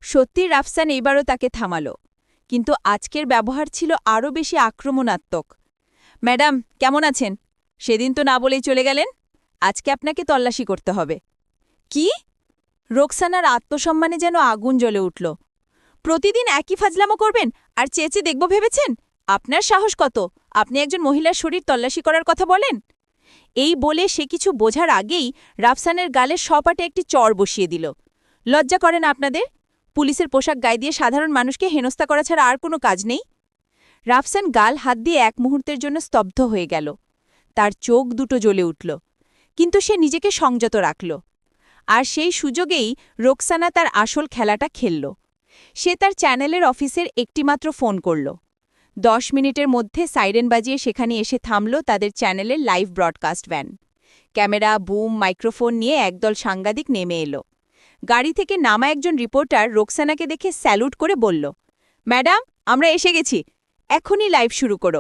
সত্যি রাফসান এইবারও তাকে থামালো, কিন্তু আজকের ব্যবহার ছিল আরও বেশি আক্রমণাত্মক। ম্যাডাম, কেমন আছেন? সেদিন তো না বলেই চলে গেলেন। আজকে আপনাকে তল্লাশি করতে হবে। কি? রোকসানার আত্মসম্মানে যেন আগুন জ্বলে উঠল। প্রতিদিন একই ফাজলামো করবেন আর চেঁচে দেখব ভেবেছেন? আপনার সাহস কত? আপনি একজন মহিলার শরীর তল্লাশি করার কথা বলেন? এই বলে সে কিছু বোঝার আগেই রাফসানের গালে সপাটে একটি চড় বসিয়ে দিল। লজ্জা করে না আপনাদের? পুলিশের পোশাক গায়ে দিয়ে সাধারণ মানুষকে হেনস্থা করা ছাড়া আর কোনো কাজ নেই? রাফসান গাল হাত দিয়ে এক মুহূর্তের জন্য স্তব্ধ হয়ে গেল। তার চোখ দুটো জ্বলে উঠল, কিন্তু সে নিজেকে সংযত রাখল। আর সেই সুযোগেই রোকসানা তার আসল খেলাটা খেলল। সে তার চ্যানেলের অফিসের একটিমাত্র ফোন করল। 10 মিনিটের মধ্যে সাইরেন বাজিয়ে সেখানে এসে থামল তাদের চ্যানেলের live broadcast van. Camera, broom, microphone নিয়ে একদল সাংবাদিক নেমে এলো। গাড়ি থেকে নামা একজন রিপোর্টার রোকসানাকে দেখে স্যালুট করে বলল, ম্যাডাম, আমরা এসে গেছি, এখনই লাইভ শুরু করো।